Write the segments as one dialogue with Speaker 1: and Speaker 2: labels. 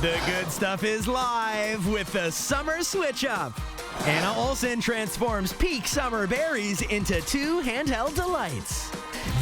Speaker 1: The good stuff is live with the Summer Switch Up. Anna Olsen transforms peak summer berries into 2 handheld delights.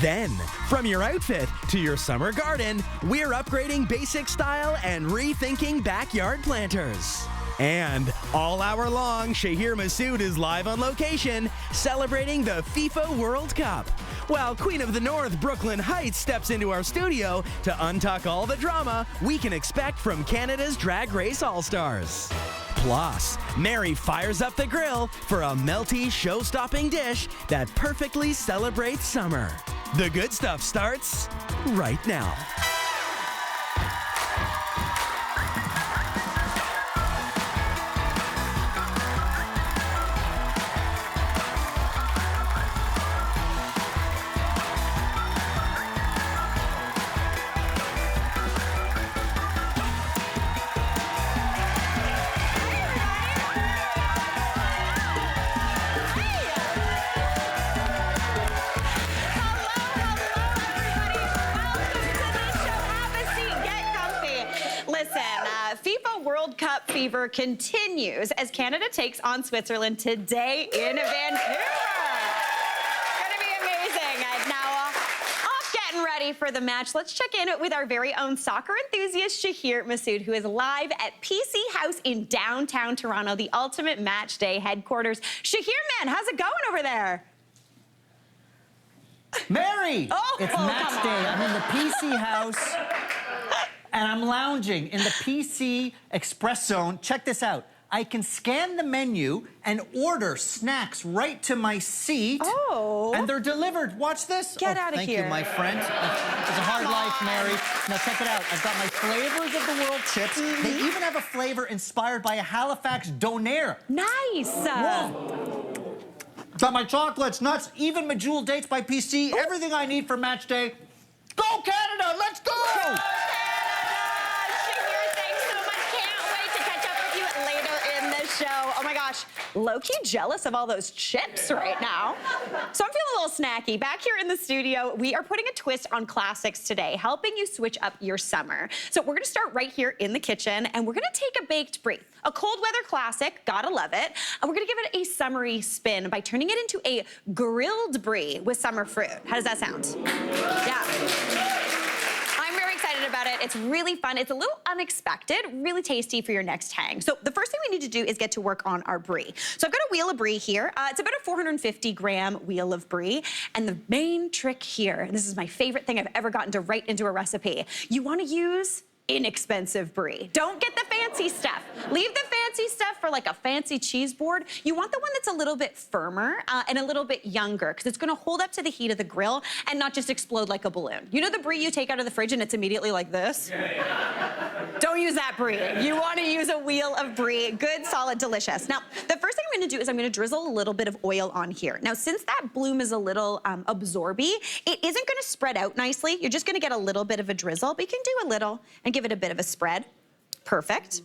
Speaker 1: Then, from your outfit to your summer garden, we're upgrading basic style and rethinking backyard planters. And all hour long, Shahir Massoud is live on location, celebrating the FIFA World Cup. While Queen of the North, Brooke Lynn Hytes, steps into our studio to untuck all the drama we can expect from Canada's Drag Race All-Stars. Plus, Mary fires up the grill for a melty, show-stopping dish that perfectly celebrates summer. The good stuff starts right now.
Speaker 2: FIFA World Cup fever continues as Canada takes on Switzerland today in Vancouver. Gonna be amazing. And now off getting ready for the match. Let's check in with our very own soccer enthusiast, Shahir Massoud, who is live at PC House in downtown Toronto, the ultimate match day headquarters. Shahir, man, how's it going over there?
Speaker 3: Mary! It's match day. I'm in the PC House. And I'm lounging in the PC Express Zone. Check this out. I can scan the menu and order snacks right to my seat.
Speaker 2: Oh.
Speaker 3: And they're delivered. Watch this.
Speaker 2: Get out of here.
Speaker 3: Thank you, my friend. It's a hard life, Mary. Now check it out. I've got my flavors of the world chips. They even have a flavor inspired by a Halifax donair.
Speaker 2: Nice.
Speaker 3: Whoa. Got my chocolates, nuts, even my jewel dates by PC. Everything I need for match day. Go Canada! Let's go!
Speaker 2: Show. Oh my gosh, low-key jealous of all those chips right now. So I'm feeling a little snacky. Back here in the studio, we are putting a twist on classics today, helping you switch up your summer. So we're gonna start right here in the kitchen, and we're gonna take a baked brie, a cold weather classic, gotta love it, and we're gonna give it a summery spin by turning it into a grilled brie with summer fruit. How does that sound? Yeah. About it. It's really fun. It's a little unexpected, really tasty for your next hang. So the first thing we need to do is get to work on our brie. So I've got a wheel of brie here. It's about a 450-gram wheel of brie. And the main trick here, and this is my favorite thing I've ever gotten to write into a recipe, you want to use inexpensive brie. Don't get the fancy stuff. Leave the fancy stuff for like a fancy cheese board. You want the one that's a little bit firmer and a little bit younger, because it's gonna hold up to the heat of the grill and not just explode like a balloon. You know the brie you take out of the fridge and it's immediately like this? Don't use that brie. You wanna use a wheel of brie. Good, solid, delicious. Now, the first thing I'm gonna do is I'm gonna drizzle a little bit of oil on here. Now, since that bloom is a little absorby, it isn't gonna spread out nicely. You're just gonna get a little bit of a drizzle, but you can do a little and give it a bit of a spread. Perfect.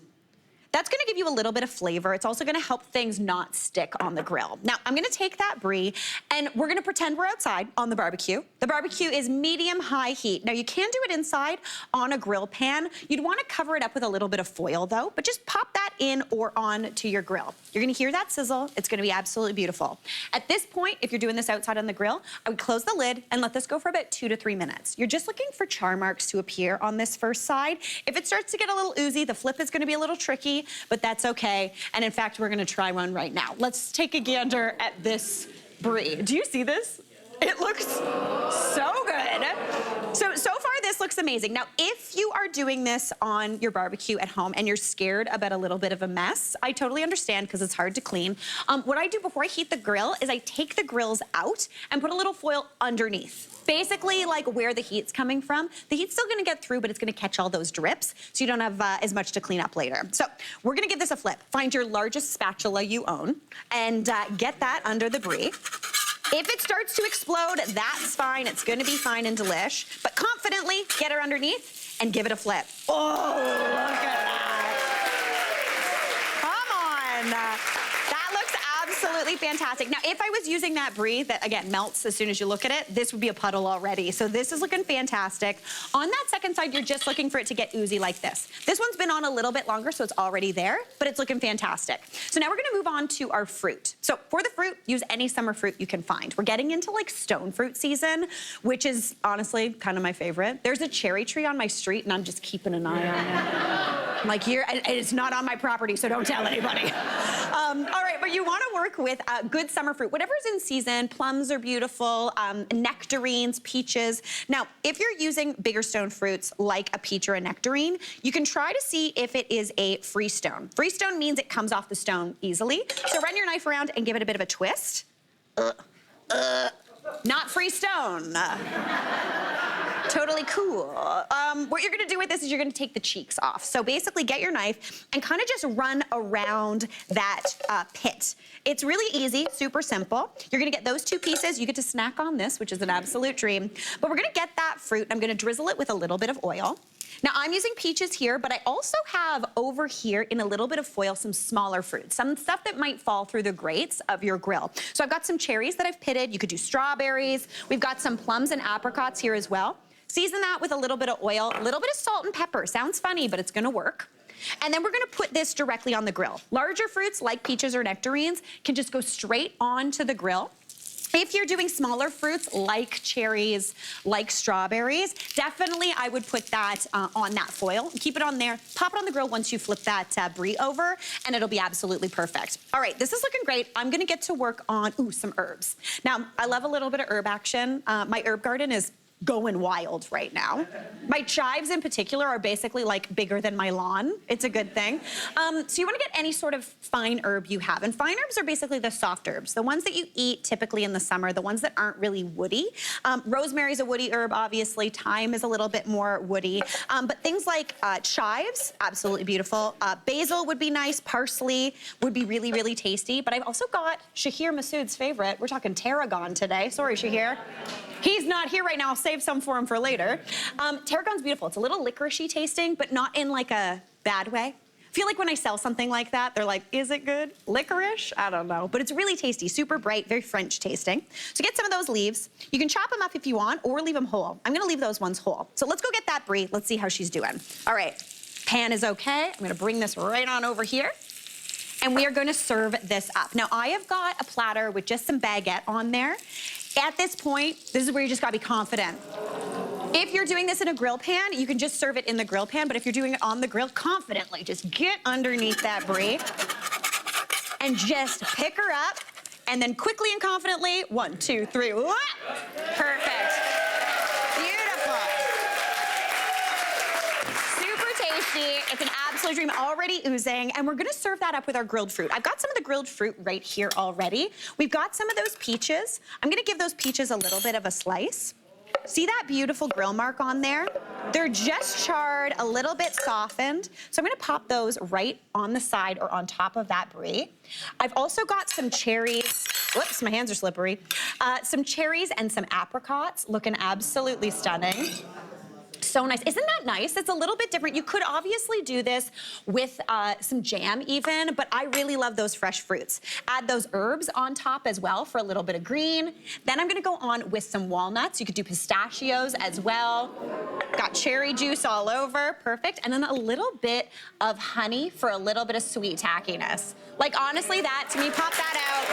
Speaker 2: That's gonna give you a little bit of flavor. It's also gonna help things not stick on the grill. Now, I'm gonna take that brie and we're gonna pretend we're outside on the barbecue. The barbecue is medium-high heat. Now, you can do it inside on a grill pan. You'd wanna cover it up with a little bit of foil though, but just pop that in or on to your grill. You're gonna hear that sizzle. It's gonna be absolutely beautiful. At this point, if you're doing this outside on the grill, I would close the lid and let this go for about 2 to 3 minutes. You're just looking for char marks to appear on this first side. If it starts to get a little oozy, the flip is gonna be a little tricky, but that's okay. And in fact, we're gonna try one right now. Let's take a gander at this brie. Do you see this? It looks so good. So far this looks amazing. Now, if you are doing this on your barbecue at home and you're scared about a little bit of a mess, I totally understand because it's hard to clean. What I do before I heat the grill is I take the grills out and put a little foil underneath. Basically, like where the heat's coming from. The heat's still gonna get through, but it's gonna catch all those drips, so you don't have as much to clean up later. So we're gonna give this a flip. Find your largest spatula you own and get that under the brie. If it starts to explode, that's fine. It's gonna be fine and delish. But confidently, get her underneath and give it a flip. Oh, look at that. Come on. That looks absolutely absolutely fantastic. Now, if I was using that brie that, again, melts as soon as you look at it, this would be a puddle already. So this is looking fantastic. On that second side, you're just looking for it to get oozy like this. This one's been on a little bit longer, so it's already there, but it's looking fantastic. So now we're gonna move on to our fruit. So for the fruit, use any summer fruit you can find. We're getting into like stone fruit season, which is honestly kind of my favorite. There's a cherry tree on my street, and I'm just keeping an eye on it. I'm like, here, and it's not on my property, so don't tell anybody. All right, but you wanna work with good summer fruit, whatever's in season. Plums are beautiful, nectarines, peaches. Now, if you're using bigger stone fruits like a peach or a nectarine, you can try to see if it is a freestone. Freestone means it comes off the stone easily. So run your knife around and give it a bit of a twist. Not freestone. Totally cool. What you're gonna do with this is you're gonna take the cheeks off. So basically get your knife and kind of just run around that pit. It's really easy, super simple. You're gonna get those two pieces. You get to snack on this, which is an absolute dream. But we're gonna get that fruit. I'm gonna drizzle it with a little bit of oil. Now, I'm using peaches here, but I also have over here in a little bit of foil some smaller fruits, some stuff that might fall through the grates of your grill. So I've got some cherries that I've pitted. You could do strawberries. We've got some plums and apricots here as well. Season that with a little bit of oil, a little bit of salt and pepper. Sounds funny, but it's gonna work. And then we're gonna put this directly on the grill. Larger fruits like peaches or nectarines can just go straight onto the grill. If you're doing smaller fruits like cherries, like strawberries, definitely I would put that on that foil. Keep it on there, pop it on the grill once you flip that brie over, and it'll be absolutely perfect. All right, this is looking great. I'm gonna get to work on, some herbs. Now, I love a little bit of herb action. My herb garden is going wild right now. My chives in particular are basically like bigger than my lawn. It's a good thing. So you wanna get any sort of fine herb you have. And fine herbs are basically the soft herbs, the ones that you eat typically in the summer, the ones that aren't really woody. Rosemary's a woody herb, obviously. Thyme is a little bit more woody. But things like chives, absolutely beautiful. Basil would be nice. Parsley would be really, really tasty. But I've also got Shahir Masood's favorite. We're talking tarragon today. Sorry, Shahir. He's not here right now. I'll save some for him for later. Tarragon's beautiful. It's a little licoricey tasting, but not in like a bad way. I feel like when I sell something like that, they're like, is it good? Licorice? I don't know. But it's really tasty, super bright, very French tasting. So get some of those leaves. You can chop them up if you want or leave them whole. I'm gonna leave those ones whole. So let's go get that brie. Let's see how she's doing. All right, pan is okay. I'm gonna bring this right on over here. And we are gonna serve this up. Now, I have got a platter with just some baguette on there. At this point, this is where you just gotta be confident. If you're doing this in a grill pan, you can just serve it in the grill pan, but if you're doing it on the grill, confidently, just get underneath that brie and just pick her up, and then quickly and confidently, 1, 2, 3, whoop. Perfect. Beautiful. Super tasty. It's an absolute dream, already oozing, and we're gonna serve that up with our grilled fruit. I've got some of the grilled fruit right here already. We've got some of those peaches. I'm gonna give those peaches a little bit of a slice. See that beautiful grill mark on there? They're just charred, a little bit softened. So I'm gonna pop those right on the side or on top of that brie. I've also got some cherries. Whoops, my hands are slippery. Some cherries and some apricots, looking absolutely stunning. So nice. Isn't that nice? It's a little bit different. You could obviously do this with some jam even, but I really love those fresh fruits. Add those herbs on top as well for a little bit of green. Then I'm gonna go on with some walnuts. You could do pistachios as well. Got cherry juice all over, perfect. And then a little bit of honey for a little bit of sweet tackiness. Like honestly, that to me, pop that out.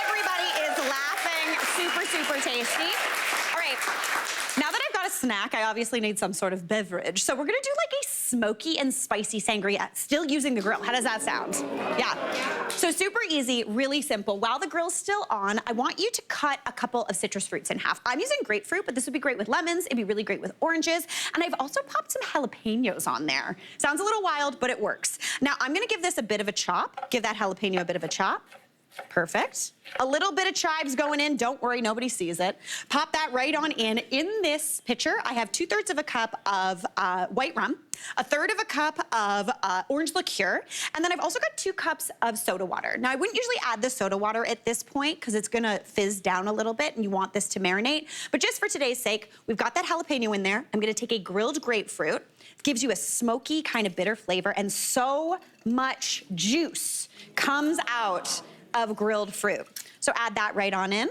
Speaker 2: Everybody is laughing, super, super tasty. All right. Now that I've got a snack, I obviously need some sort of beverage. So we're gonna do like a smoky and spicy sangria, still using the grill. How does that sound? Yeah. So super easy, really simple. While the grill's still on, I want you to cut a couple of citrus fruits in half. I'm using grapefruit, but this would be great with lemons. It'd be really great with oranges. And I've also popped some jalapenos on there. Sounds a little wild, but it works. Now I'm gonna give this a bit of a chop. Give that jalapeno a bit of a chop. Perfect. A little bit of chives going in. Don't worry, nobody sees it. Pop that right on in. In this pitcher, I have 2/3 of a cup of white rum, 1/3 of a cup of orange liqueur, and then I've also got 2 cups of soda water. Now, I wouldn't usually add the soda water at this point because it's gonna fizz down a little bit and you want this to marinate. But just for today's sake, we've got that jalapeno in there. I'm gonna take a grilled grapefruit. It gives you a smoky kind of bitter flavor, and so much juice comes out of grilled fruit. So add that right on in.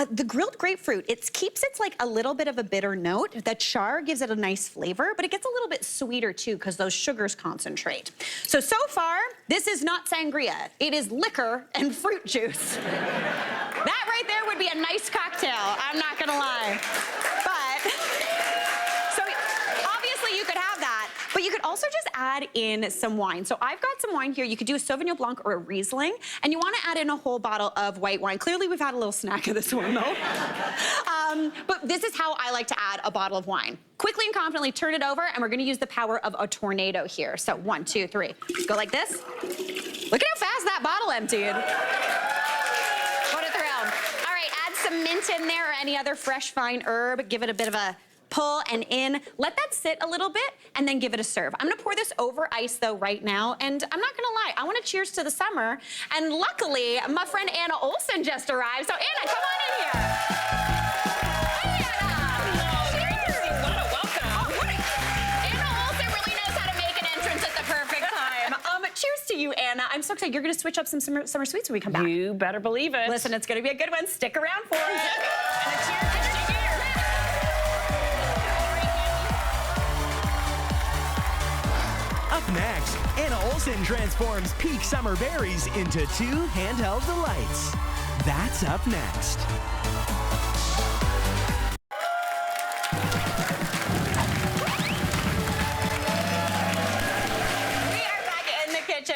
Speaker 2: The grilled grapefruit, it keeps its like a little bit of a bitter note. The char gives it a nice flavor, but it gets a little bit sweeter too because those sugars concentrate. So far, this is not sangria. It is liquor and fruit juice. That right there would be a nice cocktail, I'm not gonna lie. But, so obviously you could have that, but you could also just add in some wine. So I've got some wine here. You could do a Sauvignon Blanc or a Riesling, and you wanna add in a whole bottle of white wine. Clearly we've had a little snack of this one though. But this is how I like to add a bottle of wine. Quickly and confidently turn it over, and we're gonna use the power of a tornado here. So 1, 2, 3. Go like this. Look at how fast that bottle emptied. What a thrill. All right, add some mint in there or any other fresh fine herb. Give it a bit of a pull and in. Let that sit a little bit and then give it a serve. I'm gonna pour this over ice though right now, and I'm not gonna lie, I wanna cheers to the summer, and luckily my friend Anna Olson just arrived. So Anna, come on in here. Hey Anna. Cheers.
Speaker 4: What a welcome.
Speaker 2: Anna Olson really knows how to make an entrance at the perfect time. Cheers to you, Anna. I'm so excited. You're gonna switch up some summer sweets when we come back.
Speaker 4: You better believe it.
Speaker 2: Listen, it's gonna be a good one. Stick around for it.
Speaker 4: And a cheers to cheers.
Speaker 1: Up next, Anna Olson transforms peak summer berries into 2 handheld delights. That's up next.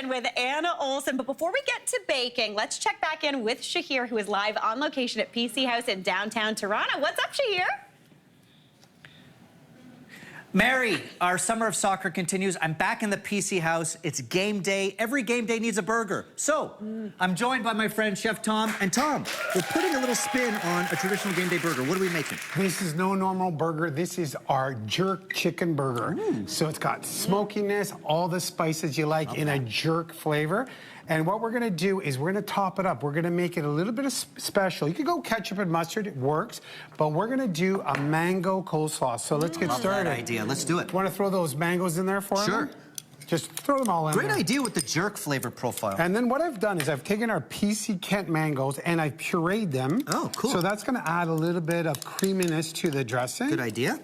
Speaker 2: With Anna Olson. But before we get to baking, let's check back in with Shahir, who is live on location at PC House in downtown Toronto. What's up, Shahir?
Speaker 3: Mary, our summer of soccer continues. I'm back in the PC House. It's game day. Every game day needs a burger. So, I'm joined by my friend Chef Tom. And Tom, we're putting a little spin on a traditional game day burger. What are we making?
Speaker 5: This is no normal burger. This is our jerk chicken burger. So it's got smokiness, all the spices you like in a jerk flavor. And what we're gonna do is we're gonna top it up. We're gonna make it a little bit of special. You could go ketchup and mustard, it works. But we're gonna do a mango coleslaw. So let's get started.
Speaker 3: Love that idea. Let's do it.
Speaker 5: Want to throw those mangoes in there for me?
Speaker 3: Sure.
Speaker 5: Just throw them all in
Speaker 3: Great
Speaker 5: there.
Speaker 3: idea with the jerk flavor profile.
Speaker 5: And then what I've done is I've taken our PC Kent mangoes and I've pureed them.
Speaker 3: Oh, cool.
Speaker 5: So that's gonna add a little bit of creaminess to the dressing.
Speaker 3: Good idea.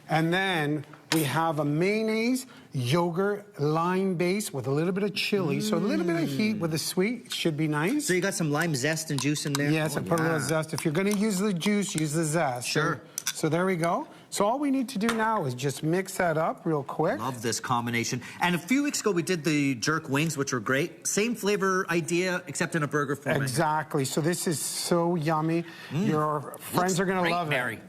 Speaker 5: And then we have a mayonnaise, yogurt, lime base with a little bit of chili. So a little bit of heat with the sweet should be nice.
Speaker 3: So you got some lime zest and juice in there?
Speaker 5: Yes,
Speaker 3: Oh,
Speaker 5: I put a little
Speaker 3: yeah.
Speaker 5: zest. If you're gonna use the juice, use the zest.
Speaker 3: Sure.
Speaker 5: So there we go. So all we need to do now is just mix that up real quick.
Speaker 3: Love this combination. And a few weeks ago, we did the jerk wings, which were great. Same flavor idea, except in a burger format.
Speaker 5: Exactly. So this is so yummy. Your friends are gonna
Speaker 3: great,
Speaker 5: love
Speaker 3: Mary.
Speaker 5: it.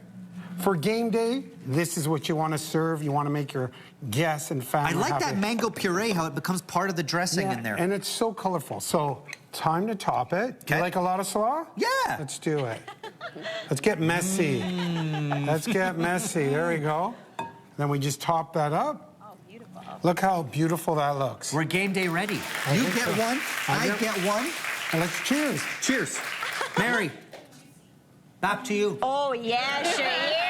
Speaker 5: For game day, this is what you want to serve. You want to make your guests and family
Speaker 3: I like
Speaker 5: happy.
Speaker 3: that mango puree, how it becomes part of the dressing in there.
Speaker 5: And it's so colorful. So time to top it. Do you like a lot of slaw?
Speaker 3: Yeah.
Speaker 5: Let's do it. Let's get messy. Let's get messy. There we go. Then we just top that up.
Speaker 2: Oh, beautiful.
Speaker 5: Look how beautiful that looks.
Speaker 3: We're game day ready.
Speaker 5: I
Speaker 3: You
Speaker 5: think
Speaker 3: get
Speaker 5: so.
Speaker 3: one, I get one.
Speaker 5: And let's cheers.
Speaker 3: Cheers. Mary, back to you.
Speaker 2: Oh, yeah, Shahir.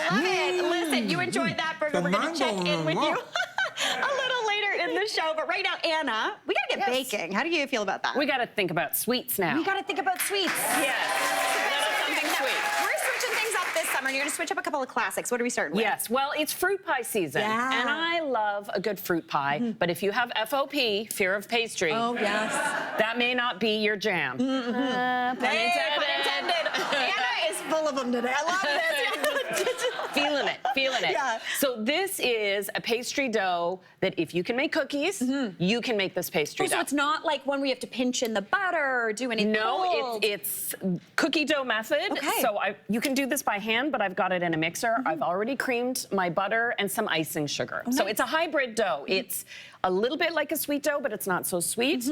Speaker 2: I love it. Listen, you enjoyed that burger.
Speaker 3: The
Speaker 2: We're going to check
Speaker 3: mango
Speaker 2: in with you
Speaker 3: roll.
Speaker 2: a little later in the show. But right now, Anna, we got to get baking. How do you feel about that?
Speaker 4: We got to think about sweets now.
Speaker 2: We got to think about sweets.
Speaker 4: Something sweet.
Speaker 2: We're switching things up this summer, and you're going to switch up a couple of classics. What are we starting with?
Speaker 4: Yes, well, it's fruit pie season.
Speaker 2: Yeah.
Speaker 4: And I love a good fruit pie. But if you have FOP, fear of pastry,
Speaker 2: Oh, yes.
Speaker 4: that may not be your jam. Pun
Speaker 2: Hey,
Speaker 4: intended.
Speaker 2: pun intended. Anna is full of them today. I love this.
Speaker 4: Feeling it, feeling it.
Speaker 2: Yeah.
Speaker 4: So this is a pastry dough that if you can make cookies, you can make this pastry dough.
Speaker 2: So it's not like when we have to pinch in the butter or do anything.
Speaker 4: No, it's cookie dough method.
Speaker 2: Okay.
Speaker 4: So you can do this by hand, but I've got it in a mixer. I've already creamed my butter and some icing sugar. So
Speaker 2: nice.
Speaker 4: it's a hybrid dough. It's a little bit like a sweet dough, but it's not so sweet.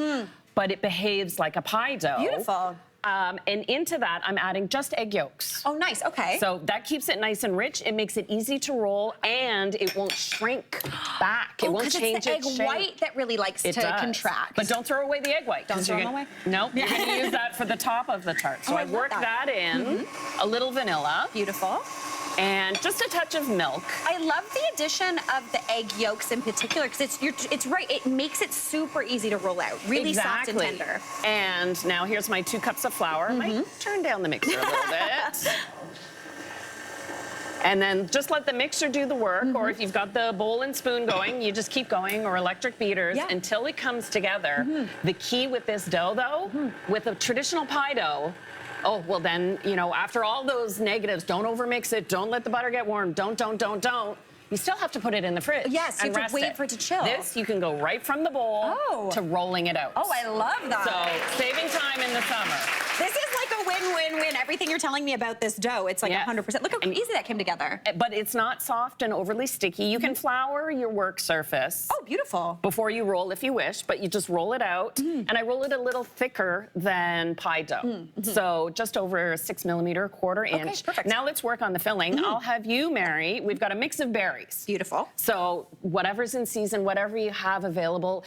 Speaker 4: But it behaves like a pie dough.
Speaker 2: Beautiful.
Speaker 4: And into that, I'm adding just egg yolks.
Speaker 2: Oh, nice. Okay.
Speaker 4: So that keeps it nice and rich. It makes it easy to roll, and it won't shrink back. It won't
Speaker 2: 'cause
Speaker 4: change
Speaker 2: it's the egg
Speaker 4: its shape.
Speaker 2: white that really likes to
Speaker 4: does.
Speaker 2: contract.
Speaker 4: But don't throw away the egg white.
Speaker 2: Don't
Speaker 4: 'cause
Speaker 2: throw
Speaker 4: you're
Speaker 2: them
Speaker 4: gonna-
Speaker 2: away?
Speaker 4: No, you're going to use that for the top of the tart. So
Speaker 2: Oh, I
Speaker 4: I
Speaker 2: love
Speaker 4: work
Speaker 2: that.
Speaker 4: that in, a little vanilla.
Speaker 2: Beautiful.
Speaker 4: and just a touch of milk.
Speaker 2: I love the addition of the egg yolks in particular because it's right. It makes it super easy to roll out. Really soft and tender.
Speaker 4: And now here's my 2 cups of flour. I might turn down the mixer a little bit. And then just let the mixer do the work, or if you've got the bowl and spoon going, you just keep going, or electric beaters until it comes together. The key with this dough, though, with a traditional pie dough, oh, well then, you know, after all those negatives, don't overmix it, don't let the butter get warm, don't. You still have to put it in the fridge.
Speaker 2: Yes, you have to wait for it to chill.
Speaker 4: This, you can go right from the bowl to rolling it out.
Speaker 2: Oh, I love that.
Speaker 4: So, saving time in the summer.
Speaker 2: This is like a win-win-win. Everything you're telling me about this dough, it's like 100%. Look how easy that came together.
Speaker 4: But it's not soft and overly sticky. You can flour your work surface.
Speaker 2: Oh, beautiful.
Speaker 4: Before you roll, if you wish, but you just roll it out. And I roll it a little thicker than pie dough. So just over 6 millimeter, 1/4 inch.
Speaker 2: Okay, perfect.
Speaker 4: Now let's work on the filling. I'll have you, Mary. We've got a mix of berries.
Speaker 2: Beautiful.
Speaker 4: So whatever's in season, whatever you have available.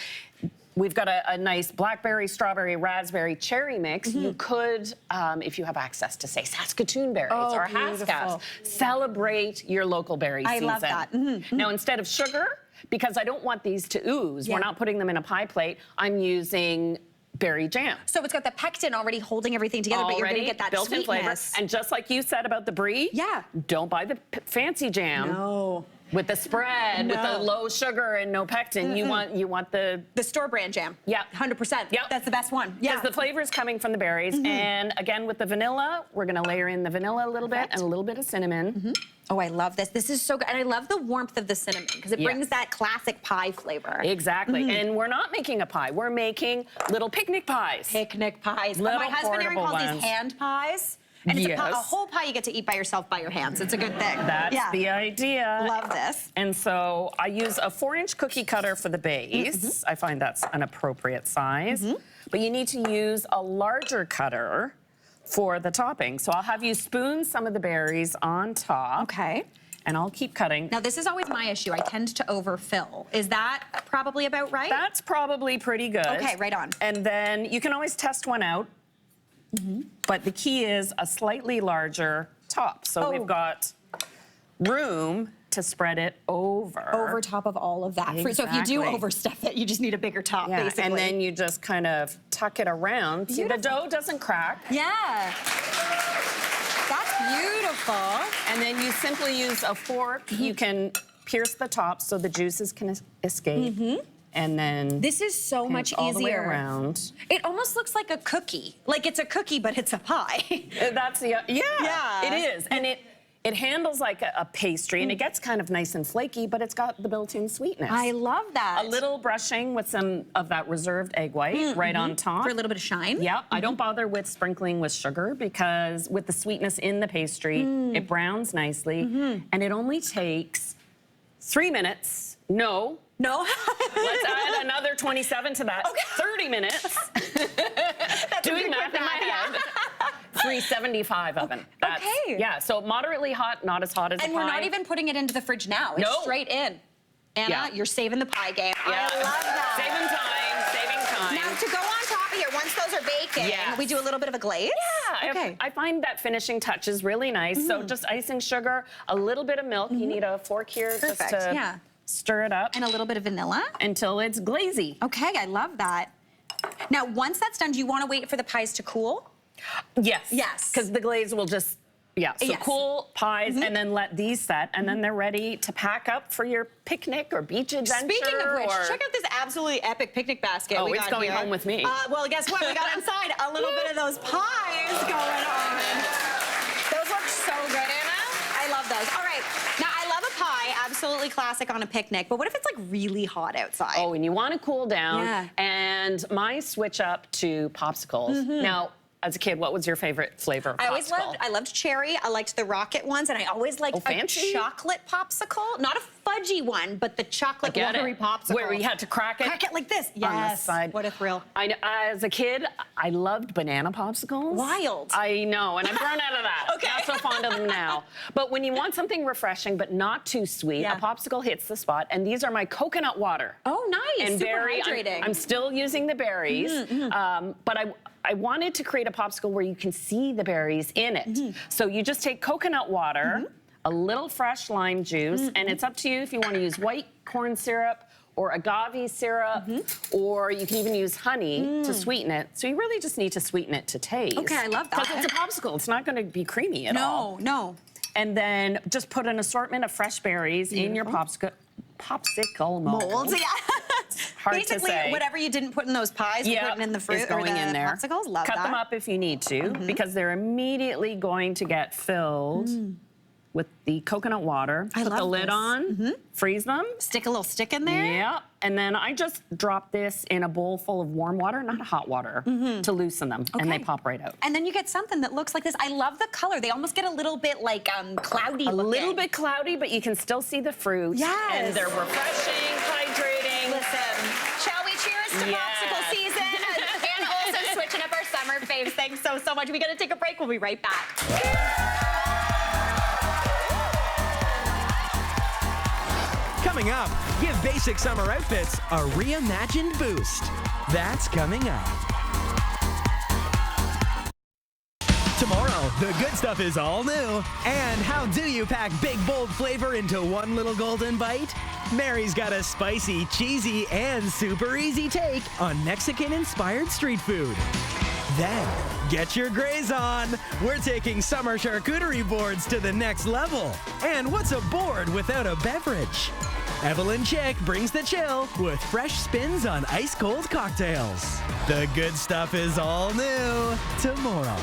Speaker 4: We've got a nice blackberry, strawberry, raspberry, cherry mix. You could, if you have access to, say, Saskatoon berries or Haskell's, celebrate your local berry season.
Speaker 2: I love that.
Speaker 4: Now, instead of sugar, because I don't want these to ooze, we're not putting them in a pie plate, I'm using berry jam.
Speaker 2: So it's got the pectin already holding everything together, but you're going to get that
Speaker 4: built-in flavor. And just like you said about the brie, don't buy the fancy jam.
Speaker 2: No.
Speaker 4: With the spread, with the low sugar and no pectin, you want the
Speaker 2: store brand jam.
Speaker 4: Yeah,
Speaker 2: 100%. Yep, that's the best one. Yeah,
Speaker 4: because the flavor is coming from the berries. And again, with the vanilla, we're gonna layer in the vanilla a little bit and a little bit of cinnamon.
Speaker 2: Oh, I love this. This is so good, and I love the warmth of the cinnamon because it brings that classic pie flavor.
Speaker 4: Exactly. And we're not making a pie. We're making little picnic pies.
Speaker 2: Picnic pies.
Speaker 4: Little
Speaker 2: my husband Aaron calls
Speaker 4: ones.
Speaker 2: these hand pies. And it's a whole pie you get to eat by yourself by your hands. It's a good thing.
Speaker 4: That's the idea.
Speaker 2: Love this.
Speaker 4: And so I use a 4-inch cookie cutter for the base. I find that's an appropriate size. But you need to use a larger cutter for the topping. So I'll have you spoon some of the berries on top.
Speaker 2: Okay.
Speaker 4: And I'll keep cutting.
Speaker 2: Now, this is always my issue. I tend to overfill. Is that probably about right?
Speaker 4: That's probably pretty good.
Speaker 2: Okay, right on.
Speaker 4: And then you can always test one out. But the key is a slightly larger top. So we've got room to spread it over.
Speaker 2: Over top of all of that.
Speaker 4: Exactly.
Speaker 2: So if you do overstuff it, you just need a bigger top, basically.
Speaker 4: And then you just kind of tuck it around. See, the dough doesn't crack.
Speaker 2: Yeah. That's beautiful.
Speaker 4: And then you simply use a fork. You can pierce the top so the juices can escape. And then
Speaker 2: this is so much
Speaker 4: all
Speaker 2: easier.
Speaker 4: The way around.
Speaker 2: It almost looks like a cookie. Like it's a cookie, but it's a pie.
Speaker 4: That's the it is, and it handles like a pastry, and it gets kind of nice and flaky, but it's got the built-in sweetness.
Speaker 2: I love that.
Speaker 4: A little brushing with some of that reserved egg white right on top
Speaker 2: for a little bit of shine.
Speaker 4: Yep. I don't bother with sprinkling with sugar because with the sweetness in the pastry, it browns nicely, and it only takes 3 minutes. No. Let's add another 27 to that.
Speaker 2: Okay.
Speaker 4: 30 minutes. Doing math in my head. 375 oven. That's,
Speaker 2: okay.
Speaker 4: Yeah, so moderately hot, not as hot as a pie.
Speaker 2: And we're not even putting it into the fridge now. It's straight in. Anna, you're saving the pie game. I love that.
Speaker 4: Saving time.
Speaker 2: Now, to go on top of here, once those are baking, we do a little bit of a glaze?
Speaker 4: Yeah.
Speaker 2: Okay.
Speaker 4: I find that finishing touch is really nice. So just icing sugar, a little bit of milk. You need a fork here just to stir it up.
Speaker 2: And a little bit of vanilla.
Speaker 4: Until it's glazy.
Speaker 2: Okay, I love that. Now, once that's done, do you want to wait for the pies to cool?
Speaker 4: Yes.
Speaker 2: Yes.
Speaker 4: Because the glaze will just, so cool pies and then let these set, and then they're ready to pack up for your picnic or beach adventure.
Speaker 2: Speaking of which, check out this absolutely epic picnic basket we got
Speaker 4: it's going
Speaker 2: here.
Speaker 4: home with me.
Speaker 2: Well, guess what? We got inside a little bit of those pies going on. Those look so good, Anna. I love those. All right. Now, I love a pie, absolutely classic on a picnic, but what if it's like really hot outside?
Speaker 4: Oh, and you want to cool down.
Speaker 2: Yeah.
Speaker 4: And my switch up to popsicles. Now, as a kid, what was your favorite flavor of popsicle?
Speaker 2: I loved cherry. I liked the rocket ones, and I always liked a chocolate popsicle. Not a fudgy one, but the chocolate watery popsicle.
Speaker 4: Where you had to crack it?
Speaker 2: Crack it like this. Yes.
Speaker 4: On the side.
Speaker 2: What a thrill.
Speaker 4: As a kid, I loved banana popsicles.
Speaker 2: Wild.
Speaker 4: I know, and I've grown out of that.
Speaker 2: Okay.
Speaker 4: Not so fond of them now. But when you want something refreshing but not too sweet, a popsicle hits the spot, and these are my coconut water.
Speaker 2: Oh, nice.
Speaker 4: And
Speaker 2: super hydrating.
Speaker 4: I'm still using the berries, but I wanted to create a popsicle where you can see the berries in it. So you just take coconut water, a little fresh lime juice, and it's up to you if you want to use white corn syrup or agave syrup, or you can even use honey to sweeten it. So you really just need to sweeten it to taste.
Speaker 2: Okay, I love that.
Speaker 4: Because it's a popsicle. It's not going to be creamy at all.
Speaker 2: No.
Speaker 4: And then just put an assortment of fresh berries in your popsicle mold.
Speaker 2: Yeah.
Speaker 4: Hard
Speaker 2: Basically,
Speaker 4: to say.
Speaker 2: whatever you didn't put in those pies, you're putting in the fruit
Speaker 4: is going
Speaker 2: or the
Speaker 4: in there.
Speaker 2: popsicles. Love
Speaker 4: Cut
Speaker 2: that.
Speaker 4: them up if you need to, because they're immediately going to get filled with the coconut water.
Speaker 2: I
Speaker 4: Put the
Speaker 2: love
Speaker 4: lid
Speaker 2: this.
Speaker 4: on, freeze them.
Speaker 2: Stick a little stick in there.
Speaker 4: Yeah, and then I just drop this in a bowl full of warm water, not hot water, to loosen them, and they pop right out.
Speaker 2: And then you get something that looks like this. I love the color. They almost get a little bit like cloudy
Speaker 4: A
Speaker 2: looking.
Speaker 4: little bit cloudy, but you can still see the fruit.
Speaker 2: Yes.
Speaker 4: And they're refreshing, hydrating.
Speaker 2: Listen, shall we cheers to popsicle season? And also switching up our summer faves. Thanks so much. We got to take a break. We'll be right back.
Speaker 1: Coming up, give basic summer outfits a reimagined boost. That's coming up. Tomorrow, the good stuff is all new. And how do you pack big, bold flavor into one little golden bite? Mary's got a spicy, cheesy, and super easy take on Mexican-inspired street food. Then, get your graze on. We're taking summer charcuterie boards to the next level. And what's a board without a beverage? Evelyn Chick brings the chill with fresh spins on ice-cold cocktails. The good stuff is all new tomorrow.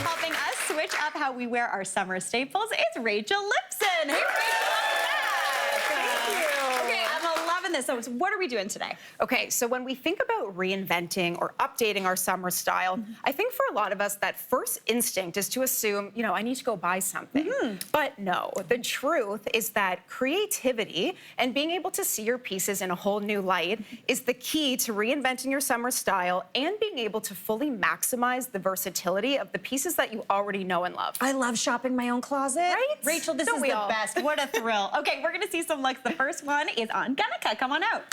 Speaker 2: Helping us switch up how we wear our summer staples, it's Rachel Lipson. Hey, Rachel, welcome back. Thank you. Okay, I'm loving this. So what are we doing today?
Speaker 6: Okay, so when we think about reinventing or updating our summer style, I think for a lot of us, that first instinct is to assume, I need to go buy something. But no, the truth is that creativity and being able to see your pieces in a whole new light is the key to reinventing your summer style and being able to fully maximize the versatility of the pieces that you already know and love.
Speaker 2: I love shopping my own closet.
Speaker 6: Right?
Speaker 2: Rachel, this
Speaker 6: Don't
Speaker 2: is
Speaker 6: we
Speaker 2: the
Speaker 6: all?
Speaker 2: best. What a thrill. Okay, we're going to see some looks. The first one is on Gunica. Come on out.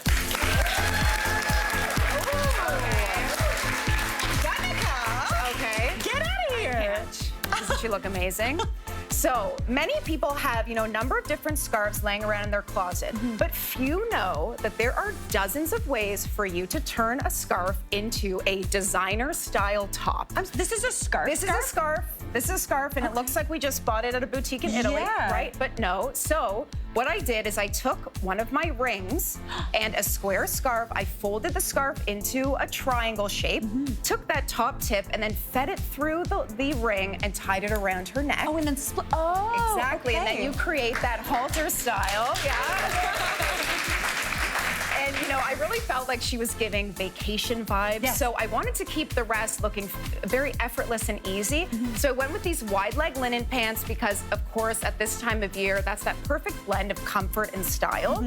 Speaker 2: Gunica.
Speaker 6: Okay.
Speaker 2: Get out of here.
Speaker 6: Doesn't she look amazing? So many people have, a number of different scarves laying around in their closet, but few know that there are dozens of ways for you to turn a scarf into a designer style top.
Speaker 2: This is a scarf.
Speaker 6: This is a scarf. This is a scarf, and it looks like we just bought it at a boutique in Italy, right? But no. So what I did is I took one of my rings and a square scarf. I folded the scarf into a triangle shape, took that top tip, and then fed it through the ring and tied it around her neck.
Speaker 2: Oh, and then split. Oh,
Speaker 6: Exactly,
Speaker 2: okay.
Speaker 6: and then you create that halter style. Yeah. And I really felt like she was giving vacation vibes.
Speaker 2: Yes.
Speaker 6: So I wanted to keep the rest looking very effortless and easy. So I went with these wide leg linen pants because, of course, at this time of year, that's that perfect blend of comfort and style.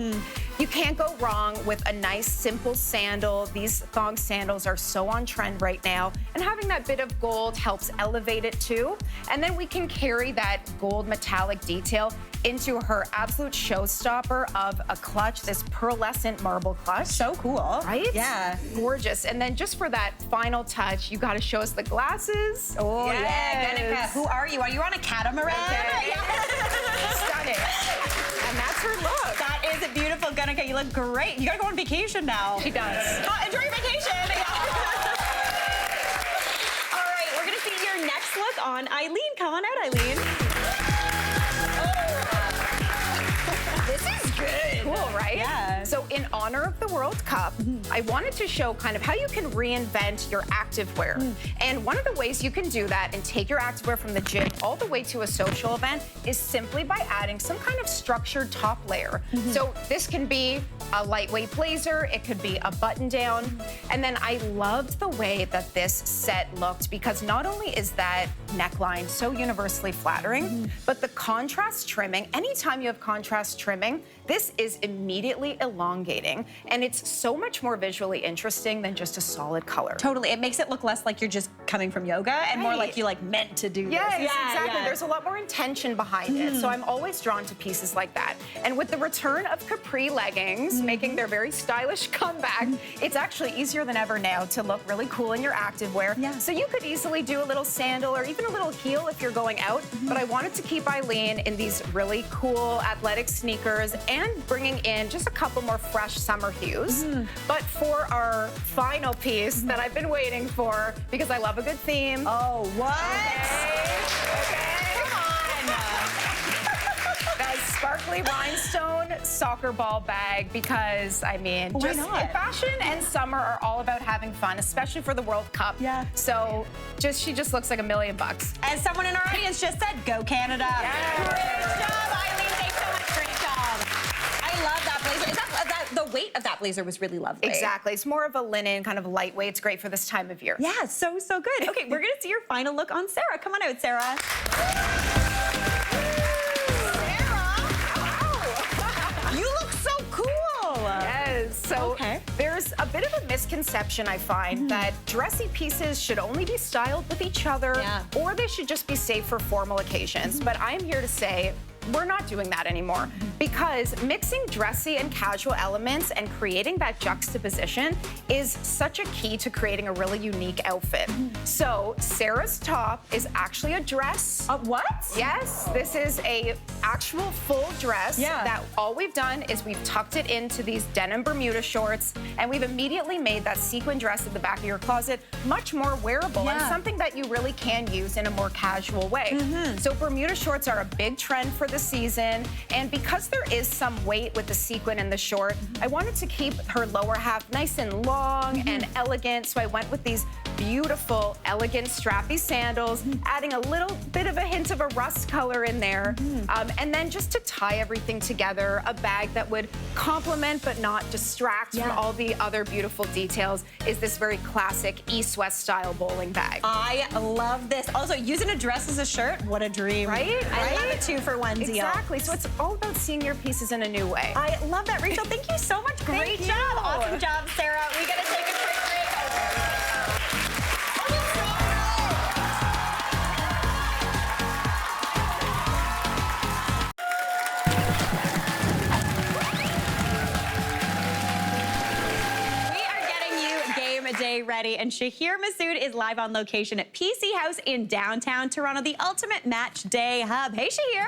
Speaker 6: You can't go wrong with a nice, simple sandal. These thong sandals are so on trend right now. And having that bit of gold helps elevate it too. And then we can carry that gold metallic detail into her absolute showstopper of a clutch, this pearlescent marble clutch.
Speaker 2: So cool.
Speaker 6: Right?
Speaker 2: Yeah.
Speaker 6: Gorgeous. And then just for that final touch, you got to show us the glasses.
Speaker 2: Oh,
Speaker 6: Yes.
Speaker 2: yeah. Gunica, who are you? Are you on a catamaran?
Speaker 6: Okay. Stunning. And that's her look.
Speaker 2: That is beautiful, Gunica. You look great. You gotta go on vacation now.
Speaker 6: She does.
Speaker 2: Enjoy your vacation. All right, we're gonna see your next look on Eileen. Come on out, Eileen.
Speaker 6: This is good. Cool, right?
Speaker 2: Yeah.
Speaker 6: So in honor of the World Cup, I wanted to show kind of how you can reinvent your activewear. And one of the ways you can do that and take your activewear from the gym all the way to a social event is simply by adding some kind of structured top layer. So this can be a lightweight blazer, it could be a button down. And then I loved the way that this set looked because not only is that neckline so universally flattering, but the contrast trimming, anytime you have contrast trimming, this is immediately elongating, and it's so much more visually interesting than just a solid color.
Speaker 2: Totally. It makes it look less like you're just coming from yoga and more like you meant to do
Speaker 6: Yes,
Speaker 2: this.
Speaker 6: exactly. There's a lot more intention behind it. So I'm always drawn to pieces like that. And with the return of capri leggings making their very stylish comeback, it's actually easier than ever now to look really cool in your activewear.
Speaker 2: Yeah.
Speaker 6: So you could easily do a little sandal or even a little heel if you're going out. But I wanted to keep Eileen in these really cool athletic sneakers and bringing in just a couple more fresh summer hues. But for our final piece that I've been waiting for, because I love a good theme.
Speaker 2: Oh, what?
Speaker 6: Okay. Come on. That sparkly rhinestone soccer ball bag, because I mean,
Speaker 2: Why not?
Speaker 6: fashion and summer are all about having fun, especially for the World Cup.
Speaker 2: Yeah.
Speaker 6: So she just looks like $1 million.
Speaker 2: As someone in our audience just said, go Canada.
Speaker 6: Yes.
Speaker 2: Great job, Eileen. Thanks so much. Great job. I love that blazer. The weight of that blazer was really lovely.
Speaker 6: Exactly. It's more of a linen, kind of lightweight. It's great for this time of year.
Speaker 2: Yeah, so good. Okay, we're gonna see your final look on Sarah. Come on out, Sarah. You look so cool.
Speaker 6: Yes. So there's a bit of a misconception, I find, that dressy pieces should only be styled with each other, or they should just be safe for formal occasions. But I'm here to say, we're not doing that anymore, because mixing dressy and casual elements and creating that juxtaposition is such a key to creating a really unique outfit. So Sarah's top is actually a dress.
Speaker 2: What?
Speaker 6: Yes, this is a actual full dress that all we've done is we've tucked it into these denim Bermuda shorts, and we've immediately made that sequin dress at the back of your closet much more wearable and something that you really can use in a more casual way. So Bermuda shorts are a big trend for the season, and because there is some weight with the sequin and the short, I wanted to keep her lower half nice and long and elegant, so I went with these beautiful, elegant, strappy sandals, adding a little bit of a hint of a rust color in there, and then just to tie everything together, a bag that would complement but not distract from all the other beautiful details is this very classic East-West style bowling bag.
Speaker 2: I love this. Also, using a dress as a shirt, what a dream.
Speaker 6: Right?
Speaker 2: I love it too for onesie.
Speaker 6: Exactly. So it's all about seeing your pieces in a new way.
Speaker 2: I love that, Rachel. Thank you so much. Great job. Awesome job, Sarah. We gotta take a quick break. Day ready, and Shahir Massoud is live on location at PC House in downtown Toronto, the ultimate match day hub. Hey, Shahir.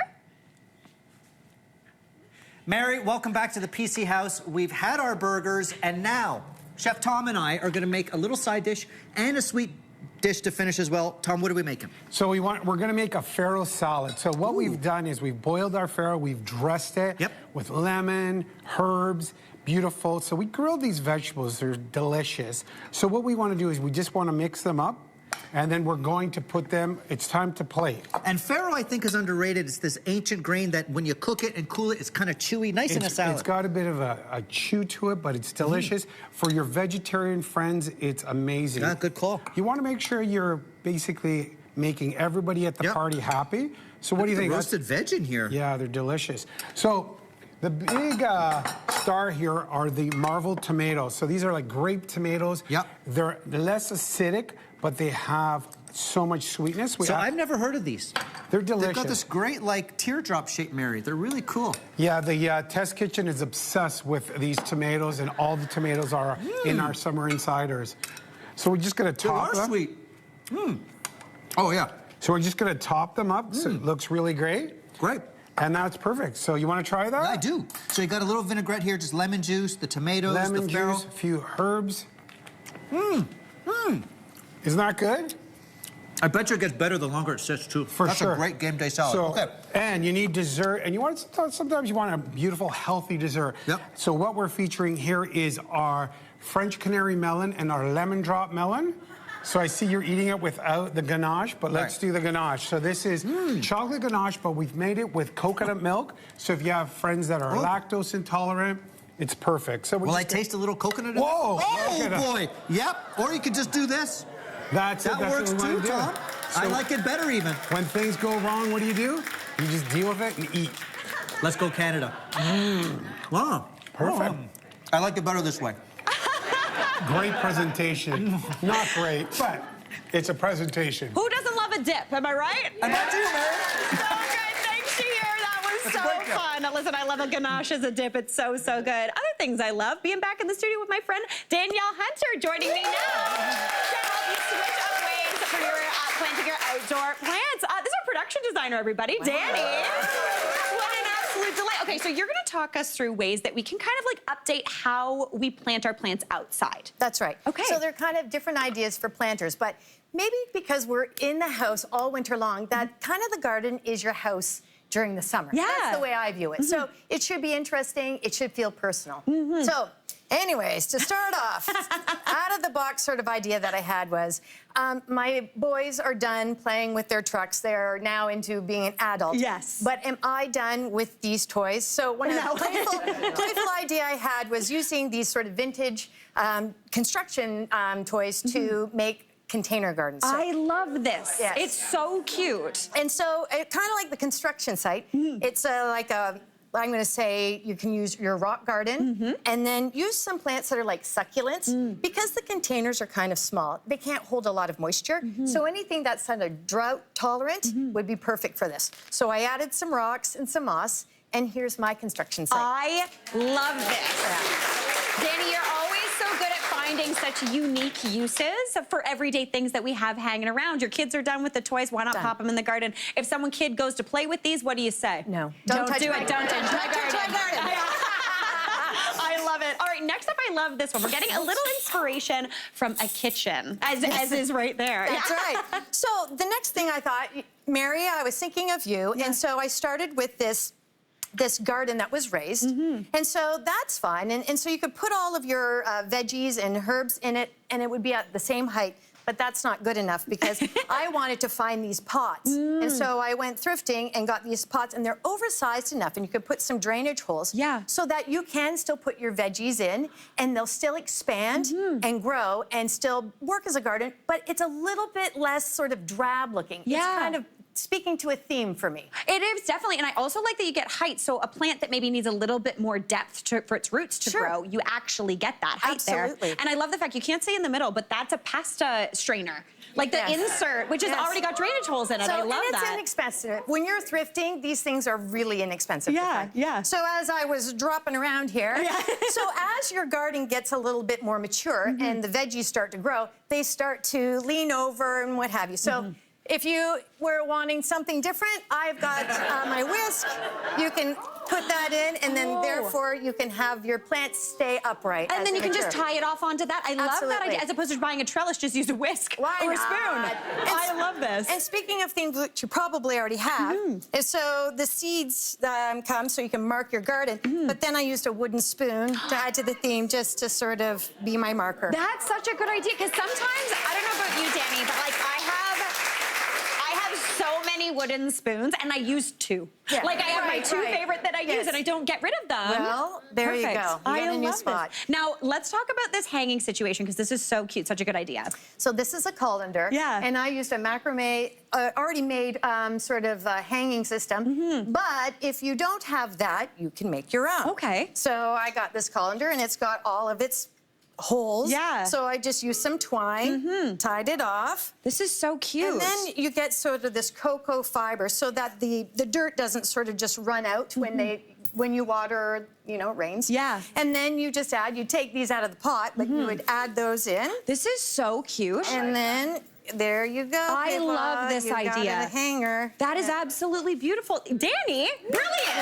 Speaker 3: Mary, welcome back to the PC House. We've had our burgers, and now Chef Tom and I are going to make a little side dish and a sweet dish to finish as well. Tom, what are we making?
Speaker 5: So we're going to make a farro salad. So what we've done is we've boiled our farro, we've dressed it with lemon, herbs, beautiful. So we grilled these vegetables, they're delicious. So what we want to do is we just want to mix them up, and then we're going to put them, it's time to plate.
Speaker 3: And farro, I think, is underrated. It's this ancient grain that when you cook it and cool it, it's kind of chewy, nice in a salad.
Speaker 5: It's got a bit of a chew to it, but it's delicious. For your vegetarian friends, it's amazing.
Speaker 3: Yeah, good call.
Speaker 5: You want to make sure you're basically making everybody at the party happy. So what do you think?
Speaker 3: Roasted veg in here.
Speaker 5: Yeah, they're delicious. So the big star here are the Marvel tomatoes. So these are like grape tomatoes.
Speaker 3: Yep.
Speaker 5: They're less acidic, but they have so much sweetness.
Speaker 3: I've never heard of these.
Speaker 5: They're delicious.
Speaker 3: They've got this great, like, teardrop shape, Mary. They're really cool.
Speaker 5: Yeah, the Test Kitchen is obsessed with these tomatoes, and all the tomatoes are in our Summer Insiders. So we're just going to top them.
Speaker 3: They are sweet. Oh, yeah.
Speaker 5: So we're just going to top them up so it looks really great.
Speaker 3: Great.
Speaker 5: And now it's perfect. So you want to try that?
Speaker 3: Yeah, I do. So you got a little vinaigrette here, just lemon juice, the tomatoes,
Speaker 5: lemon
Speaker 3: the farro.
Speaker 5: juice, a few herbs. Isn't that good?
Speaker 3: I bet you it gets better the longer it sits, too.
Speaker 5: That's
Speaker 3: a great game day salad.
Speaker 5: So, and you need dessert, and sometimes you want a beautiful, healthy dessert.
Speaker 3: Yep.
Speaker 5: So what we're featuring here is our French canary melon and our lemon drop melon. So I see you're eating it without the ganache, but let's do the ganache. So this is chocolate ganache, but we've made it with coconut milk. So if you have friends that are lactose intolerant, it's perfect. So
Speaker 3: Will I taste a little coconut in
Speaker 5: Whoa!
Speaker 3: Oh, boy. Yep. Or you could just do this.
Speaker 5: That
Speaker 3: works too, Tom. I like it better even.
Speaker 5: When things go wrong, what do? You just deal with it and eat.
Speaker 3: Let's go Canada. Wow.
Speaker 5: Perfect.
Speaker 3: I like it better this way.
Speaker 5: Great presentation. Not great, but it's a presentation.
Speaker 2: Who doesn't love a dip? Am I right?
Speaker 3: I got you, Mary.
Speaker 2: So good. Thanks, Shahir. That was
Speaker 3: That's a great
Speaker 2: so fun. Listen, I love a ganache as a dip. It's so, so good. Other things I love, being back in the studio with my friend Danielle Hunter joining me now to help you switch up ways for your planting your outdoor plants. This is our production designer, everybody. Wow. Danny. What an absolute delight. Okay, so you're going to talk us through ways that we can kind of like update how we plant our plants outside.
Speaker 7: That's right.
Speaker 2: Okay.
Speaker 7: So they're kind of different ideas for planters, but maybe because we're in the house all winter long, that kind of the garden is your house during the summer.
Speaker 2: Yeah.
Speaker 7: That's the way I view it. So it should be interesting. It should feel personal. So anyways, to start off, out of the box sort of idea that I had was, my boys are done playing with their trucks. They're now into being an adult.
Speaker 2: Yes.
Speaker 7: But am I done with these toys? So one of the playful idea I had was using these sort of vintage construction toys to make container gardens. So,
Speaker 2: I love this.
Speaker 7: Yes.
Speaker 2: It's so cute.
Speaker 7: and so it kind of like the construction site. It's like a, I'm going to say you can use your rock garden and then use some plants that are like succulents because the containers are kind of small. They can't hold a lot of moisture. So anything that's kind of drought tolerant would be perfect for this. So I added some rocks and some moss, and here's my construction site.
Speaker 2: I love this. Danny, you're always so good at finding such unique uses for everyday things that we have hanging around. Your kids are done with the toys. Why not pop them in the garden? If someone kid goes to play with these, what do you say?
Speaker 7: No.
Speaker 2: Don't
Speaker 7: touch
Speaker 2: do
Speaker 7: my
Speaker 2: it. Don't
Speaker 7: garden.
Speaker 2: touch my
Speaker 7: Don't touch
Speaker 2: garden.
Speaker 7: my garden.
Speaker 2: I love it. All right, next up, I love this one. We're getting a little inspiration from a kitchen, as is right there.
Speaker 7: That's right. So the next thing I thought, Mary, I was thinking of you, and so I started with this garden that was raised. And so that's fine. And so you could put all of your veggies and herbs in it, and it would be at the same height. But that's not good enough because I wanted to find these pots. And so I went thrifting and got these pots, and they're oversized enough, and you could put some drainage holes so that you can still put your veggies in, and they'll still expand and grow and still work as a garden, but it's a little bit less sort of drab looking.
Speaker 2: Yeah.
Speaker 7: It's kind of speaking to a theme for me.
Speaker 2: It is, definitely. And I also like that you get height. So a plant that maybe needs a little bit more depth for its roots to grow, you actually get that height there. And I love the fact you can't say in the middle, but that's a pasta strainer. Like the insert, which has already got drainage holes in it. I love that.
Speaker 7: And it's inexpensive. When you're thrifting, these things are really inexpensive.
Speaker 2: Yeah.
Speaker 7: So as I was dropping around here, so as your garden gets a little bit more mature and the veggies start to grow, they start to lean over and what have you. So if you were wanting something different, I've got my whisk. You can put that in, and then therefore you can have your plants stay upright.
Speaker 2: And then you can just tie it off onto that. I love that idea. As opposed to buying a trellis, just use a whisk or a spoon. I love this.
Speaker 7: And speaking of things that you probably already have, is so the seeds come so you can mark your garden, but then I used a wooden spoon to add to the theme just to sort of be my marker.
Speaker 2: That's such a good idea, because sometimes, I don't know about you, Danny, but like I have so many wooden spoons, and I use two. Like I have my two favorite that I use, and I don't get rid of them.
Speaker 7: Well, there you go. You got a new spot.
Speaker 2: Now, let's talk about this hanging situation, because this is so cute, such a good idea.
Speaker 7: So this is a colander. And I used a macrame, already made sort of hanging system. But if you don't have that, you can make your own.
Speaker 2: Okay.
Speaker 7: So I got this colander, and it's got all of its holes. So I just used some twine, tied it off.
Speaker 2: This is so cute.
Speaker 7: And then you get sort of this cocoa fiber so that the dirt doesn't sort of just run out when you water, you know, it rains. And then you just you take these out of the pot, but you would add those in.
Speaker 2: This is so cute.
Speaker 7: And then there you go.
Speaker 2: I love this idea.
Speaker 7: Got a hanger.
Speaker 2: That is absolutely beautiful. Danny, brilliant.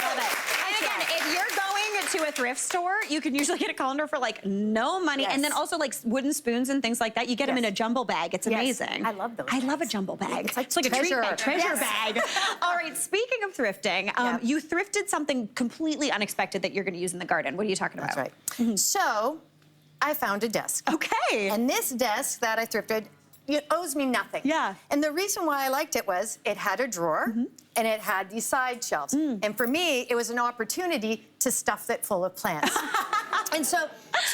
Speaker 2: Love it. And again, if you're going to a thrift store, you can usually get a colander for like no money. And then also like wooden spoons and things like that. You get them in a jumbo bag. It's amazing.
Speaker 7: I love those.
Speaker 2: I love a jumbo bag.
Speaker 7: It's like
Speaker 2: a treasure bag. Treasure
Speaker 7: bag.
Speaker 2: All right, speaking of thrifting, you thrifted something completely unexpected that you're going to use in the garden. What are you talking about?
Speaker 7: That's right. So I found a desk.
Speaker 2: Okay.
Speaker 7: And this desk that I thrifted, it owes me nothing. And the reason why I liked it was it had a drawer and it had these side shelves. And for me, it was an opportunity to stuff it full of plants. And so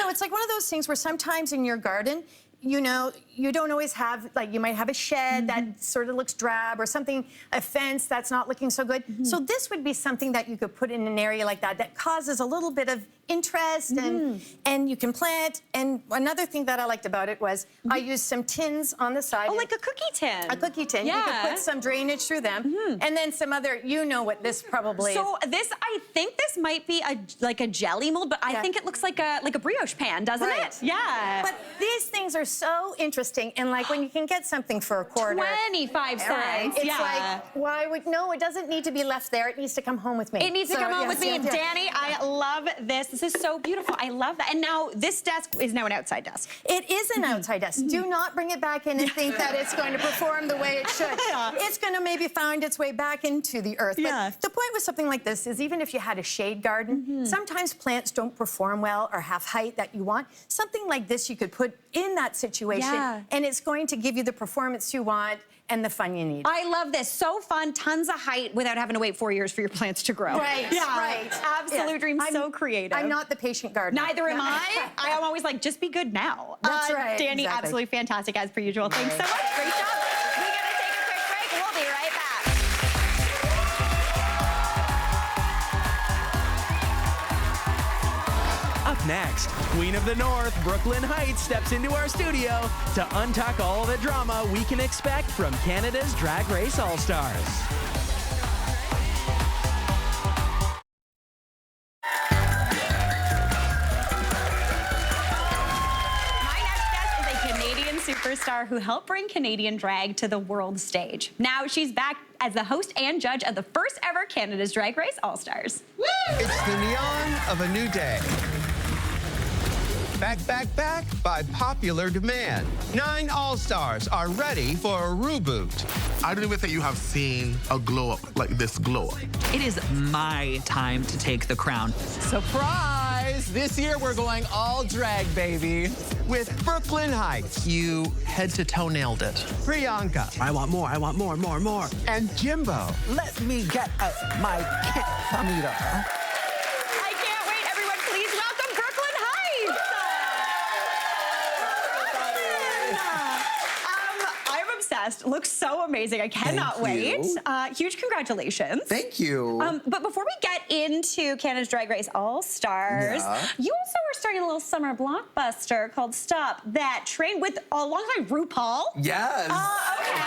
Speaker 7: it's like one of those things where sometimes in your garden, you know, you don't always have, like, you might have a shed that sort of looks drab or something, a fence that's not looking so good. So this would be something that you could put in an area like that causes a little bit of interest and you can plant. And another thing that I liked about it was I used some tins on the side.
Speaker 2: Oh, like a cookie tin.
Speaker 7: A cookie tin.
Speaker 2: Yeah.
Speaker 7: You could put some drainage through them. And then some other, you know what this probably is.
Speaker 2: So this, I think this might be like a jelly mold, but I think it looks like a brioche pan, doesn't it? Yeah.
Speaker 7: But these things are so interesting, and like when you can get something for a quarter.
Speaker 2: 25 cents.
Speaker 7: Right? It's like, why would, no, it doesn't need to be left there. It needs to come home with me.
Speaker 2: It needs to come home with me. Danny, I love this. This is so beautiful. I love that. And now this desk is now an outside desk.
Speaker 7: It is an outside desk. Do not bring it back in and think that it's going to perform the way it should. It's going to maybe find its way back into the earth. But the point with something like this is even if you had a shade garden, sometimes plants don't perform well or have height that you want. Something like this you could put in that situation and it's going to give you the performance you want and the fun you need.
Speaker 2: I love this. So fun, tons of height without having to wait 4 years for your plants to grow.
Speaker 7: Right, right.
Speaker 2: Absolute dream, so creative.
Speaker 7: I'm not the patient gardener.
Speaker 2: Neither am I. I am always like, just be good now.
Speaker 7: That's right.
Speaker 2: Danny, absolutely fantastic as per usual. Thanks so much. Great job. We gotta take a quick break and we'll be right back.
Speaker 1: Up next, Queen of the North, Brooke Lynn Hytes, steps into our studio to untuck all the drama we can expect from Canada's Drag Race All-Stars.
Speaker 2: Superstar who helped bring Canadian drag to the world stage. Now she's back as the host and judge of the first ever Canada's Drag Race All-Stars.
Speaker 8: It's the neon of a new day. Back, back, back by popular demand. 9 All-Stars are ready for a reboot.
Speaker 9: I don't even think you have seen a glow up like this glow up.
Speaker 10: It is my time to take the crown.
Speaker 8: Surprise! This year we're going all drag, baby. With Brooke Lynn Hytes.
Speaker 11: You head to toe nailed it.
Speaker 8: Priyanka.
Speaker 11: I want more, more.
Speaker 8: And Jimbo.
Speaker 11: Let me get out my camera.
Speaker 2: I can't wait, everyone. Please welcome Brooke Lynn Hytes. I'm obsessed. Looks so amazing. I cannot wait. Huge congratulations.
Speaker 8: Thank you.
Speaker 2: But before we get into Canada's Drag Race All-Stars, you also are starting a little summer blockbuster called Stop That Train with alongside RuPaul.
Speaker 12: Yes.
Speaker 2: Okay.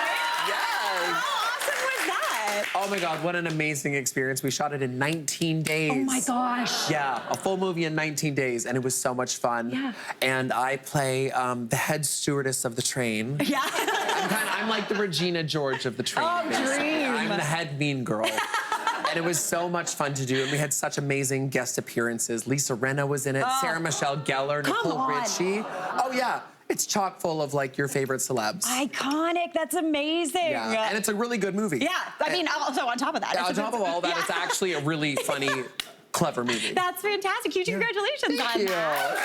Speaker 12: Yes.
Speaker 2: How awesome was that?
Speaker 12: Oh my God, what an amazing experience. We shot it in 19 days.
Speaker 2: Oh my gosh.
Speaker 12: Yeah, a full movie in 19 days, and it was so much fun.
Speaker 2: Yeah.
Speaker 12: And I play the head stewardess of the train.
Speaker 2: Yeah.
Speaker 12: I'm like the Regina George of the train.
Speaker 2: Oh,
Speaker 12: basically.
Speaker 2: dream.
Speaker 12: I'm the head mean girl. And it was so much fun to do, and we had such amazing guest appearances. Lisa Rinna was in it, Sarah Michelle Gellar, Nicole Richie. Oh yeah, it's chock full of like your favorite celebs.
Speaker 2: Iconic, that's amazing.
Speaker 12: Yeah, and it's a really good movie.
Speaker 2: Yeah, I mean, also on top of that.
Speaker 12: On top of all that, it's actually a really funny, clever movie.
Speaker 2: That's fantastic. Huge congratulations on that.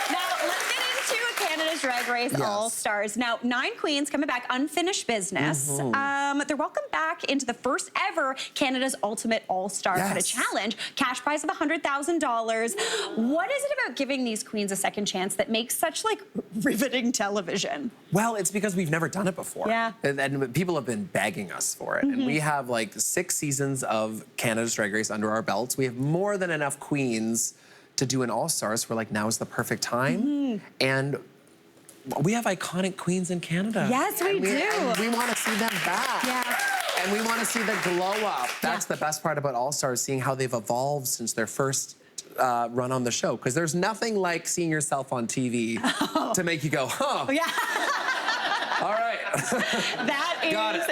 Speaker 2: Now, let's get into Canada's Drag Race All-Stars. Now, 9 queens coming back, unfinished business. They're welcome back into the first ever Canada's Ultimate All-Star kind of challenge. Cash prize of $100,000. What is it about giving these queens a second chance that makes such like riveting television?
Speaker 12: Well, it's because we've never done it before.
Speaker 2: Yeah.
Speaker 12: And people have been begging us for it. And we have like 6 seasons of Canada's Drag Race under our belts. We have more than enough queens to do an All-Stars. We're like, now is the perfect time. And we have iconic queens in Canada.
Speaker 2: Yes, we do.
Speaker 12: And we want to see them back.
Speaker 2: Yeah.
Speaker 12: And we want to see the glow up. That's the best part about All-Stars, seeing how they've evolved since their first run on the show. Because there's nothing like seeing yourself on TV to make you go, huh.
Speaker 2: Oh, yeah.
Speaker 12: All right.
Speaker 2: That is,
Speaker 12: got it.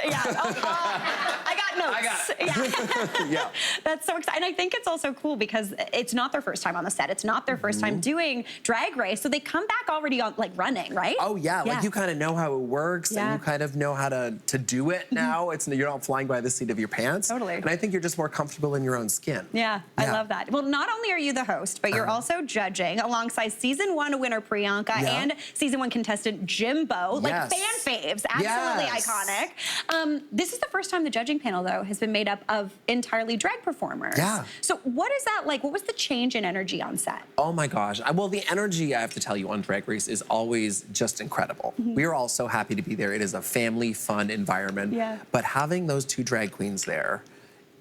Speaker 2: I got notes.
Speaker 12: I got it. Yeah.
Speaker 2: That's so exciting. And I think it's also cool because it's not their first time on the set. It's not their first time doing Drag Race. So they come back already on like running, right?
Speaker 12: Oh yeah, like you kind of know how it works and you kind of know how to do it now. You're not flying by the seat of your pants.
Speaker 2: Totally.
Speaker 12: And I think you're just more comfortable in your own skin.
Speaker 2: Yeah, I love that. Well, not only are you the host, but you're also judging alongside season 1 winner Priyanka and season 1 contestant Jimbo. Like fan faves, absolutely iconic. This is the first time the judging panel though, has been made up of entirely drag performers.
Speaker 12: Yeah.
Speaker 2: So what is that like? What was the change in energy on set?
Speaker 12: Oh my gosh. Well, the energy, I have to tell you, on Drag Race is always just incredible. We are all so happy to be there. It is a family, fun environment.
Speaker 2: Yeah.
Speaker 12: But having those two drag queens there,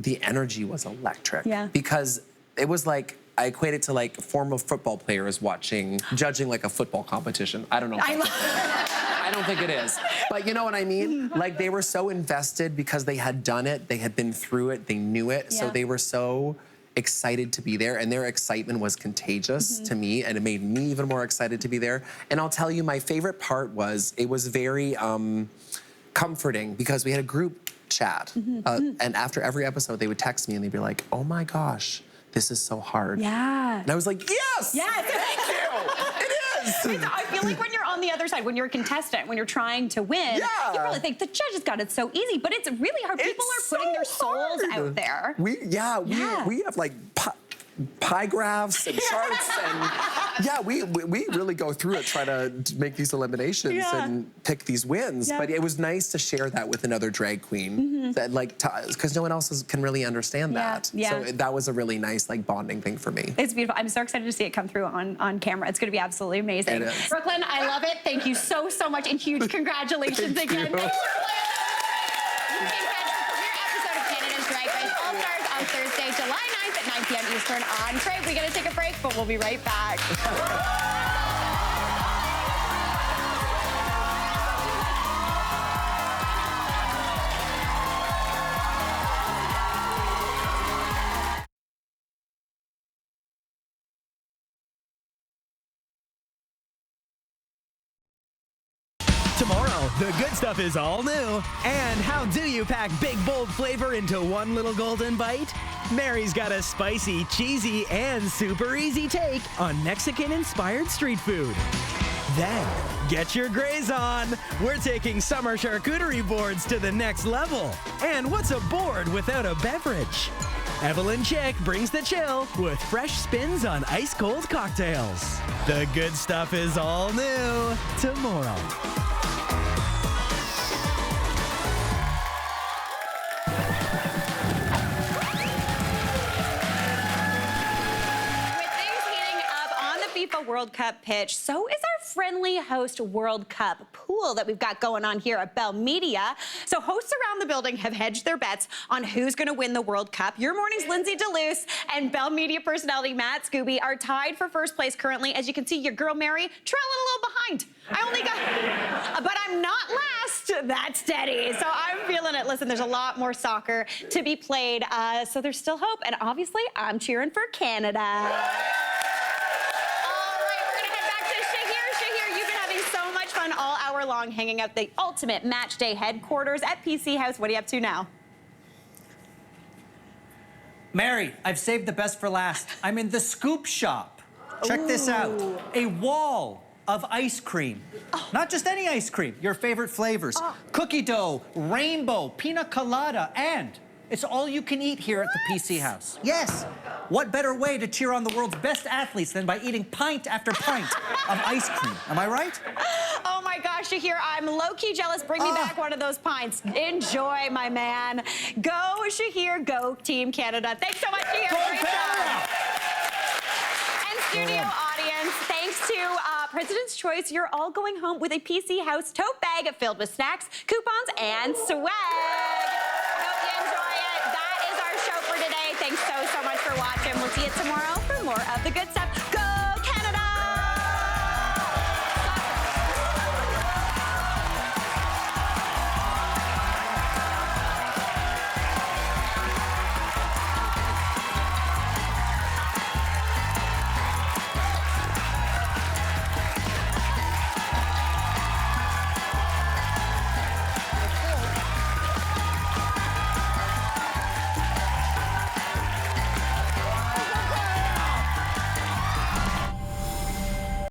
Speaker 12: the energy was electric.
Speaker 2: Yeah.
Speaker 12: Because it was like, I equate it to like former football players judging like a football competition. I don't know. I don't think it is. But you know what I mean? Like, they were so invested because they had done it, they had been through it, they knew it.
Speaker 2: Yeah.
Speaker 12: So they were so excited to be there, and their excitement was contagious to me, and it made me even more excited to be there. And I'll tell you, my favorite part was, it was very comforting because we had a group chat. And after every episode, they would text me and they'd be like, oh my gosh, this is so hard.
Speaker 2: Yeah.
Speaker 12: And I was like, yes!
Speaker 2: Yes!
Speaker 12: Thank you! It is!
Speaker 2: I feel like when you're on the other side, when you're a contestant, when you're trying to win, you probably think the judges got it so easy, but it's really hard. People are putting their souls out there.
Speaker 12: We have like pie graphs and charts, and we really go through it, try to make these eliminations and pick these wins. But it was nice to share that with another drag queen, that like, because no one else can really understand that. So that was a really nice like bonding thing for me.
Speaker 2: It's beautiful. I'm so excited to see it come through on camera. It's going to be absolutely amazing.
Speaker 12: It is.
Speaker 2: Brooke Lynn, I love it. Thank you so much, and huge congratulations again.
Speaker 12: You.
Speaker 2: Episode of Canada's Drag Race All-Stars on Thursday, July 9th at 9 p.m. Eastern on Crave. We got to take a break, but we'll be right back.
Speaker 1: Tomorrow, the good stuff is all new. And how do you pack big, bold flavor into one little golden bite? Mary's got a spicy, cheesy, and super easy take on Mexican-inspired street food. Then, get your grays on. We're taking summer charcuterie boards to the next level. And what's a board without a beverage? Evelyn Chick brings the chill with fresh spins on ice-cold cocktails. The good stuff is all new tomorrow.
Speaker 2: FIFA World Cup pitch, so is our friendly host World Cup pool that we've got going on here at Bell Media. So hosts around the building have hedged their bets on who's going to win the World Cup. Your morning's Lindsay DeLuce and Bell Media personality Matt Scooby are tied for first place currently. As you can see, your girl Mary trailing a little behind. I only got, but I'm not last. That's steady. So I'm feeling it. Listen, there's a lot more soccer to be played, so there's still hope. And obviously, I'm cheering for Canada. All hour long, hanging out the ultimate match day headquarters at PC House. What are you up to now?
Speaker 3: Mary, I've saved the best for last. I'm in the scoop shop. Check this out. A wall of ice cream. Not just any ice cream, your favorite flavors. Cookie dough, rainbow, pina colada, and it's all you can eat here at the PC House. Yes. What better way to cheer on the world's best athletes than by eating pint after pint of ice cream? Am I right?
Speaker 2: Oh my gosh, Shahir, I'm low-key jealous. Bring me back one of those pints. Enjoy, my man. Go, Shahir. Go, Team Canada. Thanks so much, Shahir. Great job. And studio audience, thanks to President's Choice, you're all going home with a PC House tote bag filled with snacks, coupons, and swag. Hope you enjoy it. That is our show for today. Thanks so much for watching. We'll see you tomorrow for more of the good stuff.